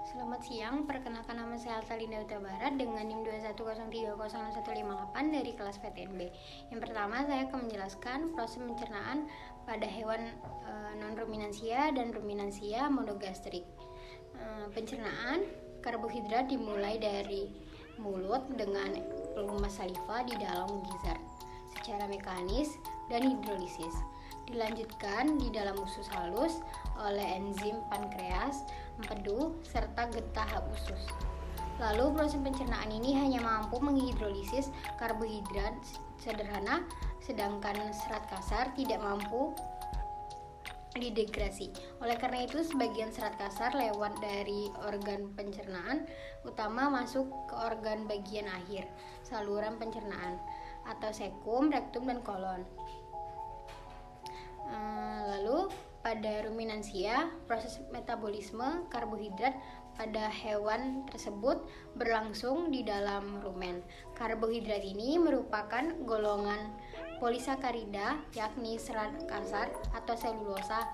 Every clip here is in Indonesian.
Selamat siang, perkenalkan nama saya Altalinda Huta Barat dengan NIM 210300158 dari kelas PTNB. Yang pertama, saya akan menjelaskan proses pencernaan pada hewan non-ruminansia dan ruminansia monogastrik. Pencernaan karbohidrat dimulai dari mulut dengan pelumas saliva di dalam gizzard secara mekanis dan hidrolisis. Dilanjutkan di dalam usus halus oleh enzim pankreas, empedu, serta getah usus. Lalu proses pencernaan ini hanya mampu menghidrolisis karbohidrat sederhana, sedangkan serat kasar tidak mampu didegrasi. Oleh karena itu, sebagian serat kasar lewat dari organ pencernaan utama masuk ke organ bagian akhir saluran pencernaan atau sekum, rektum, dan kolon. Lalu pada ruminansia, proses metabolisme karbohidrat pada hewan tersebut berlangsung di dalam rumen. Karbohidrat ini merupakan golongan polisakarida, yakni serat kasar atau selulosa.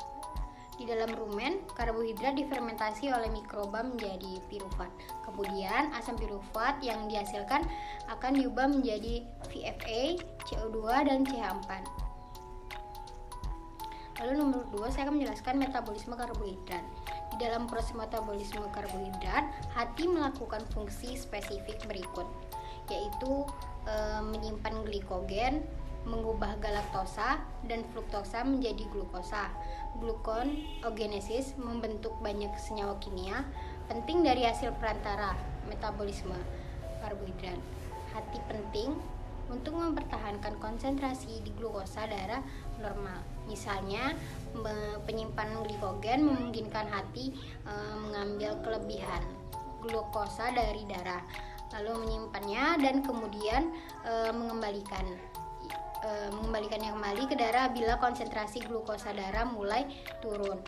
Di dalam rumen, karbohidrat difermentasi oleh mikroba menjadi pirufat. Kemudian asam pirufat yang dihasilkan akan diubah menjadi VFA, CO2, dan CH4. Lalu nomor 2, saya akan menjelaskan metabolisme karbohidrat. Di dalam proses metabolisme karbohidrat, hati melakukan fungsi spesifik berikut, yaitu menyimpan glikogen, mengubah galaktosa dan fruktosa menjadi glukosa. Gluconeogenesis membentuk banyak senyawa kimia penting dari hasil perantara metabolisme karbohidrat. Hati penting untuk mempertahankan konsentrasi di glukosa darah normal. Misalnya, penyimpanan glikogen memungkinkan hati mengambil kelebihan glukosa dari darah, lalu menyimpannya dan kemudian mengembalikannya kembali ke darah bila konsentrasi glukosa darah mulai turun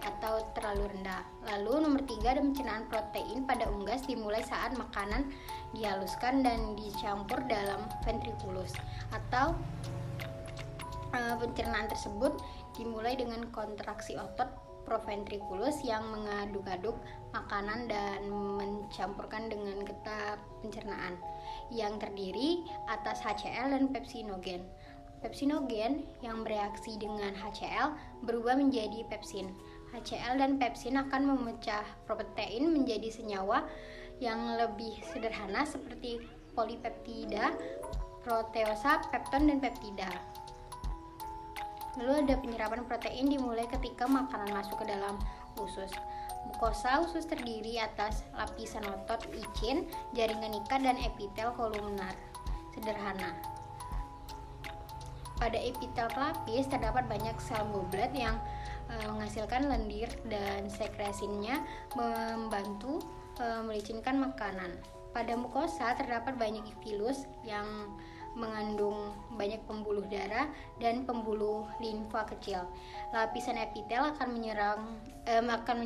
atau terlalu rendah. Lalu nomor 3, ada pencernaan protein pada unggas dimulai saat makanan dihaluskan dan dicampur dalam ventriculus, atau pencernaan tersebut dimulai dengan kontraksi otot proventriculus yang mengaduk-aduk makanan dan mencampurkan dengan getah pencernaan yang terdiri atas HCl dan pepsinogen. Pepsinogen yang bereaksi dengan HCl berubah menjadi pepsin. HCl dan pepsin akan memecah protein menjadi senyawa yang lebih sederhana seperti polipeptida, proteosa, pepton, dan peptida. Lalu ada penyerapan protein dimulai ketika makanan masuk ke dalam usus. Mukosa usus terdiri atas lapisan otot licin, jaringan ikat, dan epitel kolumnar sederhana. Pada epitel pelapis terdapat banyak sel goblet yang menghasilkan lendir dan sekresinya membantu melicinkan makanan. Pada mukosa terdapat banyak filus yang mengandung banyak pembuluh darah dan pembuluh limfa kecil. Lapisan epitel akan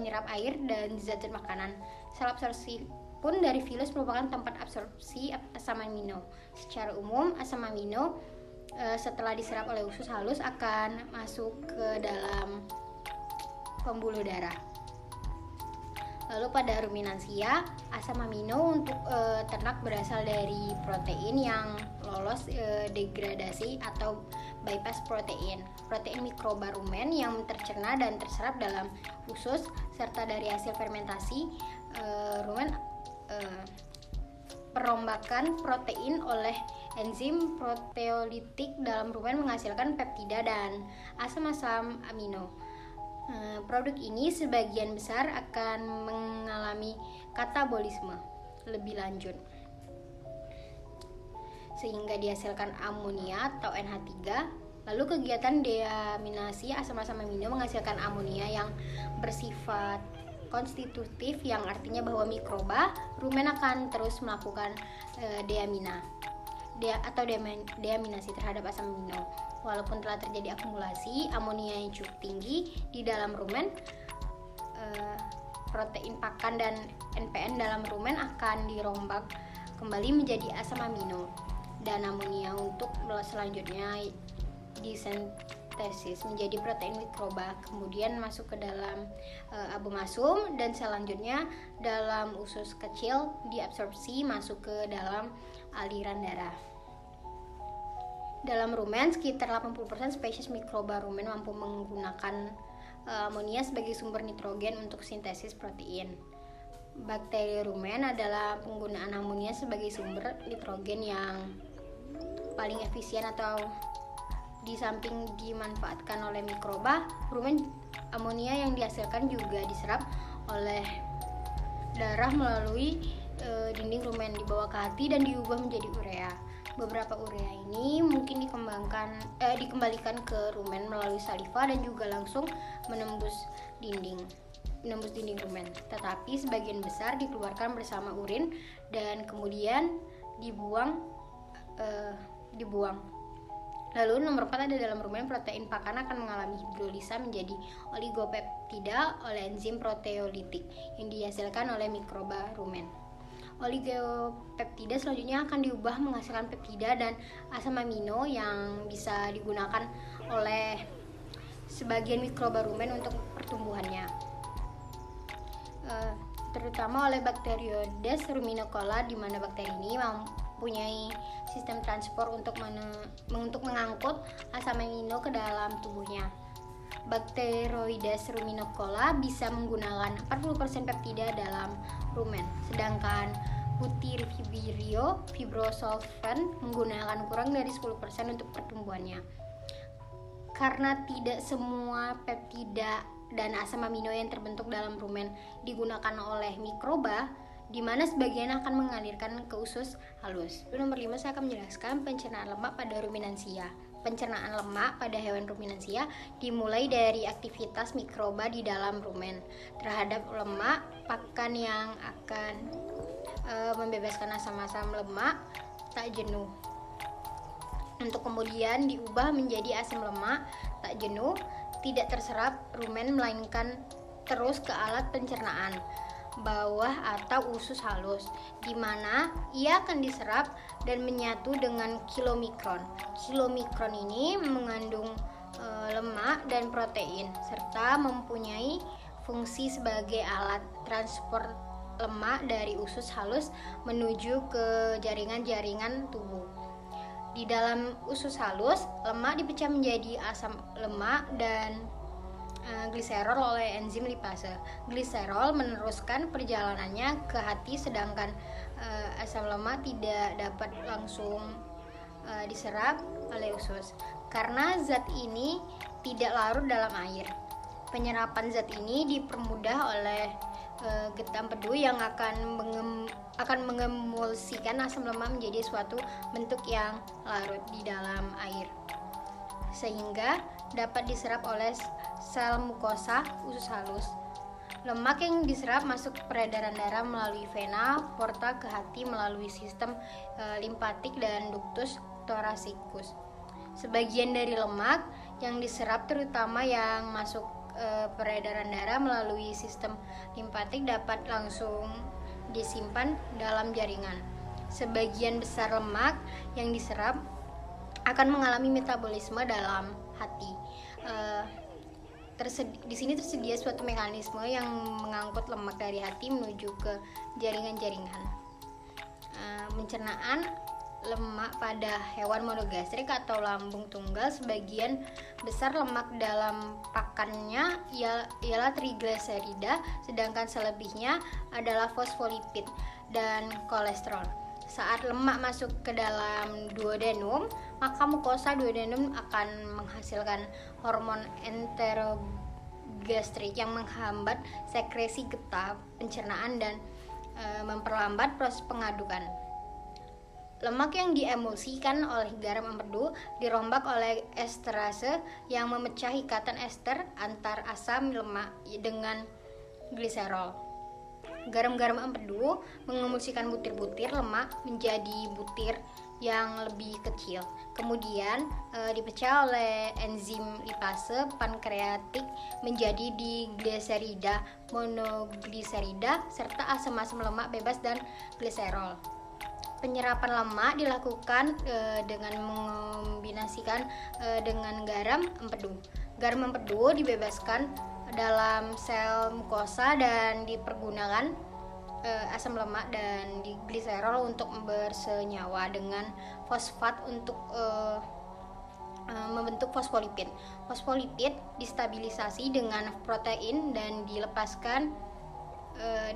menyerap air dan zat-zat makanan. Sel absorpsi pun dari filus merupakan tempat absorpsi asam amino. Secara umum, asam amino setelah diserap oleh usus halus akan masuk ke dalam pembuluh darah. Lalu pada ruminansia, asam amino untuk ternak berasal dari protein yang lolos degradasi atau bypass protein mikroba rumen yang tercerna dan terserap dalam usus, serta dari hasil fermentasi rumen. Perombakan protein oleh enzim proteolitik dalam rumen menghasilkan peptida dan asam-asam amino. Produk ini sebagian besar akan mengalami katabolisme lebih lanjut sehingga dihasilkan amonia atau NH3. Lalu kegiatan deaminasi asam-asam amino menghasilkan amonia yang bersifat konstitutif, yang artinya bahwa mikroba rumen akan terus melakukan deaminasi terhadap asam amino. Walaupun telah terjadi akumulasi amonia yang cukup tinggi di dalam rumen, protein pakan dan NPN dalam rumen akan dirombak kembali menjadi asam amino dan amonia untuk selanjutnya fotosintesis menjadi protein mikroba, kemudian masuk ke dalam abomasum, dan selanjutnya dalam usus kecil diabsorpsi masuk ke dalam aliran darah. Dalam rumen, sekitar 80% spesies mikroba rumen mampu menggunakan amonia sebagai sumber nitrogen untuk sintesis protein. Bakteri rumen adalah penggunaan amonia sebagai sumber nitrogen yang paling efisien, atau di samping dimanfaatkan oleh mikroba, rumen amonia yang dihasilkan juga diserap oleh darah melalui dinding rumen, dibawa ke hati dan diubah menjadi urea. Beberapa urea ini mungkin dikembalikan ke rumen melalui saliva dan juga langsung menembus dinding rumen. Tetapi sebagian besar dikeluarkan bersama urin dan kemudian dibuang. Lalu nomor 4 ada dalam rumen, protein pakan akan mengalami hidrolisa menjadi oligopeptida oleh enzim proteolitik yang dihasilkan oleh mikroba rumen. Oligopeptida selanjutnya akan diubah menghasilkan peptida dan asam amino yang bisa digunakan oleh sebagian mikroba rumen untuk pertumbuhannya, terutama oleh Bacteroides ruminicola, di mana bakteri ini mempunyai sistem transport untuk mengangkut asam amino ke dalam tubuhnya. Bacteroides ruminicola bisa menggunakan 40% peptida dalam rumen, sedangkan Butyric fibrosulfan menggunakan kurang dari 10% untuk pertumbuhannya. Karena tidak semua peptida dan asam amino yang terbentuk dalam rumen digunakan oleh mikroba, di mana sebagian akan mengalirkan ke usus halus. Nomor 5 saya akan menjelaskan pencernaan lemak pada ruminansia. Pencernaan lemak pada hewan ruminansia dimulai dari aktivitas mikroba di dalam rumen terhadap lemak pakan yang akan membebaskan asam-asam lemak tak jenuh, untuk kemudian diubah menjadi asam lemak tak jenuh tidak terserap rumen, melainkan terus ke alat pencernaan bawah atau usus halus, di mana ia akan diserap dan menyatu dengan kilomikron. Kilomikron ini mengandung lemak dan protein serta mempunyai fungsi sebagai alat transport lemak dari usus halus menuju ke jaringan-jaringan tubuh. Di dalam usus halus, lemak dipecah menjadi asam lemak dan gliserol oleh enzim lipase. Gliserol meneruskan perjalanannya ke hati, sedangkan asam lemak tidak dapat langsung diserap oleh usus karena zat ini tidak larut dalam air. Penyerapan zat ini dipermudah oleh getah empedu yang akan mengemulsikan asam lemak menjadi suatu bentuk yang larut di dalam air, sehingga dapat diserap oleh sel mukosa usus halus. Lemak yang diserap masuk ke peredaran darah melalui vena porta ke hati melalui sistem limpatik dan ductus thoracicus. Sebagian dari lemak yang diserap, terutama yang masuk peredaran darah melalui sistem limpatik, dapat langsung disimpan dalam jaringan. Sebagian besar lemak yang diserap akan mengalami metabolisme dalam hati. Di sini tersedia suatu mekanisme yang mengangkut lemak dari hati menuju ke jaringan-jaringan. Pencernaan lemak pada hewan monogastrik atau lambung tunggal, sebagian besar lemak dalam pakannya ialah trigliserida, sedangkan selebihnya adalah fosfolipid dan kolesterol. Saat lemak masuk ke dalam duodenum, maka mukosa duodenum akan menghasilkan hormon enterogastrik yang menghambat sekresi getah pencernaan dan memperlambat proses pengadukan. Lemak yang diemulsikan oleh garam empedu dirombak oleh esterase yang memecah ikatan ester antar asam lemak dengan gliserol. Garam-garam empedu mengemulsikan butir-butir lemak menjadi butir yang lebih kecil. Kemudian dipecah oleh enzim lipase pankreatik menjadi digliserida, monogliserida, serta asam-asam lemak bebas dan gliserol. Penyerapan lemak dilakukan dengan mengombinasikan dengan garam empedu. Garam empedu dibebaskan dalam sel mukosa dan dipergunakan asam lemak dan gliserol untuk bersenyawa dengan fosfat untuk membentuk fosfolipid. Fosfolipid distabilisasi dengan protein dan dilepaskan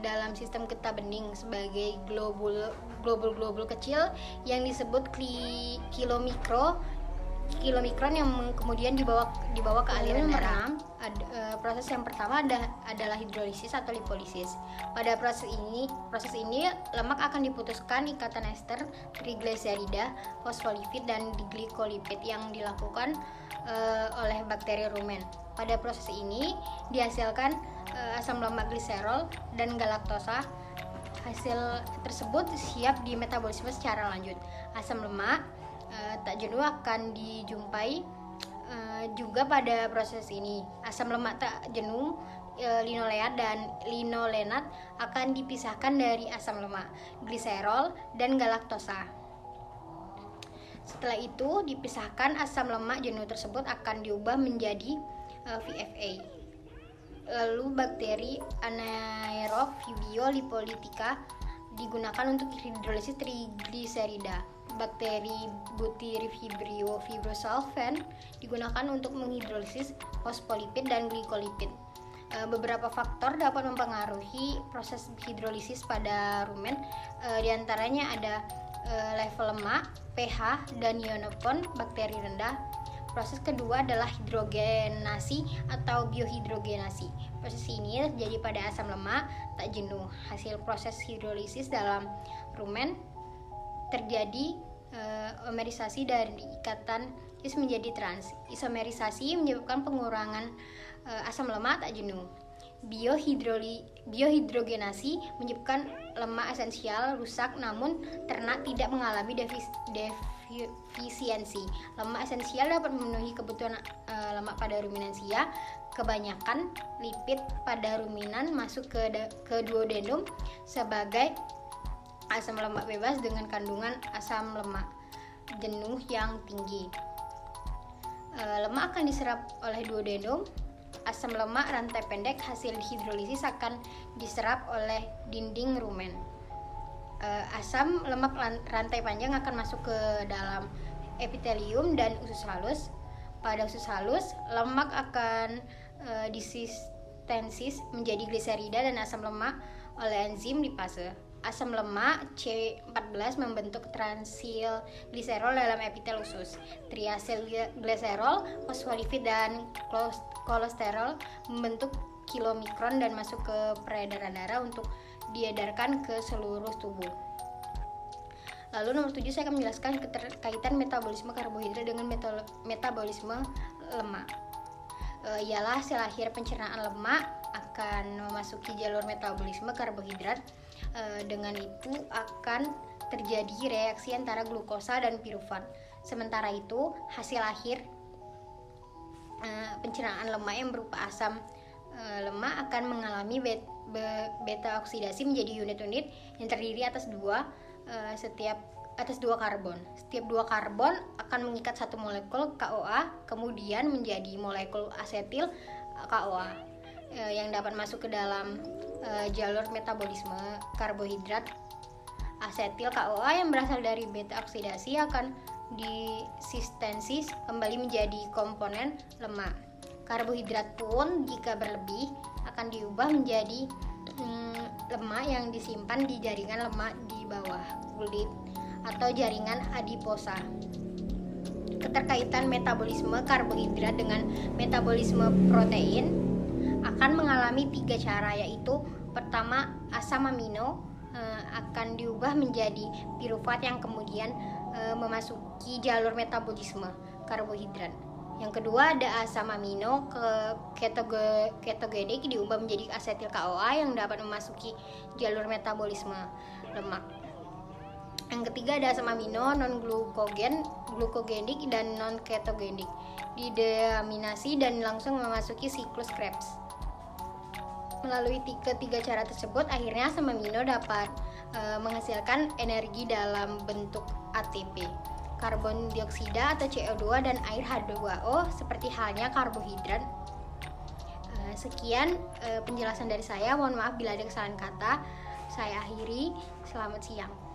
dalam sistem getah bening sebagai globul kecil yang disebut kilomikron yang kemudian dibawa ke aliran darah. Proses yang pertama adalah hidrolisis atau lipolisis. Pada proses ini lemak akan diputuskan ikatan ester, trigliserida, fosfolipid dan glikolipid yang dilakukan oleh bakteri rumen. Pada proses ini dihasilkan asam lemak gliserol dan galaktosa. Hasil tersebut siap dimetabolisme secara lanjut. Asam lemak tak jenuh akan dijumpai juga pada proses ini. Asam lemak tak jenuh linoleat dan linolenat akan dipisahkan dari asam lemak, gliserol dan galaktosa. Setelah itu dipisahkan, asam lemak jenuh tersebut akan diubah menjadi VFA. Lalu bakteri anaerob Vibrio lipolytica digunakan untuk hidrolisis trigliserida. Bakteri Butyrovibrio fibrosulfan digunakan untuk menghidrolisis fosfolipid dan glikolipid. Beberapa faktor dapat mempengaruhi proses hidrolisis pada rumen, diantaranya ada level lemak, pH, dan ionopon bakteri rendah. Proses kedua adalah hidrogenasi atau biohidrogenasi. Proses ini terjadi pada asam lemak tak jenuh. Hasil proses hidrolisis dalam rumen terjadi isomerisasi dari ikatan is menjadi trans. Isomerisasi menyebabkan pengurangan asam lemak tak jenuh. Biohidrogenasi menyebabkan lemak esensial rusak, namun ternak tidak mengalami defisiensi. Lemak esensial dapat memenuhi kebutuhan lemak pada ruminansia. Kebanyakan lipid pada ruminan masuk ke duodenum sebagai asam lemak bebas dengan kandungan asam lemak jenuh yang tinggi. Lemak akan diserap oleh duodenum. Asam lemak rantai pendek hasil hidrolisis akan diserap oleh dinding rumen. Asam lemak rantai panjang akan masuk ke dalam epitelium dan usus halus. Pada usus halus, lemak akan disistensis menjadi gliserida dan asam lemak oleh enzim lipase. Asam lemak C14 membentuk transil gliserol dalam epitel usus. Triasil gliserol, fosfolipid dan kolesterol membentuk kilomikron dan masuk ke peredaran darah untuk diedarkan ke seluruh tubuh. Lalu nomor 7 saya akan menjelaskan keterkaitan metabolisme karbohidrat dengan metabolisme lemak. Ialah sel akhir pencernaan lemak akan memasuki jalur metabolisme karbohidrat. Dengan itu akan terjadi reaksi antara glukosa dan pirufat. Sementara itu hasil akhir pencernaan lemak yang berupa asam lemak akan mengalami beta oksidasi menjadi unit-unit yang terdiri atas dua karbon. Setiap dua karbon akan mengikat satu molekul KOA kemudian menjadi molekul asetil KOA yang dapat masuk ke dalam jalur metabolisme karbohidrat. Asetil KOA yang berasal dari beta oksidasi akan disistensis kembali menjadi komponen lemak. Karbohidrat pun jika berlebih akan diubah menjadi lemak yang disimpan di jaringan lemak di bawah kulit atau jaringan adiposa. Keterkaitan metabolisme karbohidrat dengan metabolisme protein akan mengalami 3 cara, yaitu pertama, asam amino akan diubah menjadi pirufat yang kemudian memasuki jalur metabolisme karbohidrat. Yang kedua ada asam amino ketogenik diubah menjadi asetil KOA yang dapat memasuki jalur metabolisme lemak. Yang ketiga ada asam amino non glukogenik dan non ketogenik dideaminasi dan langsung memasuki siklus Krebs. Melalui ketiga cara tersebut, akhirnya asam amino dapat menghasilkan energi dalam bentuk ATP. Karbon dioksida atau CO2 dan air H2O seperti halnya karbohidrat. Sekian penjelasan dari saya. Mohon maaf bila ada kesalahan kata. Saya akhiri. Selamat siang.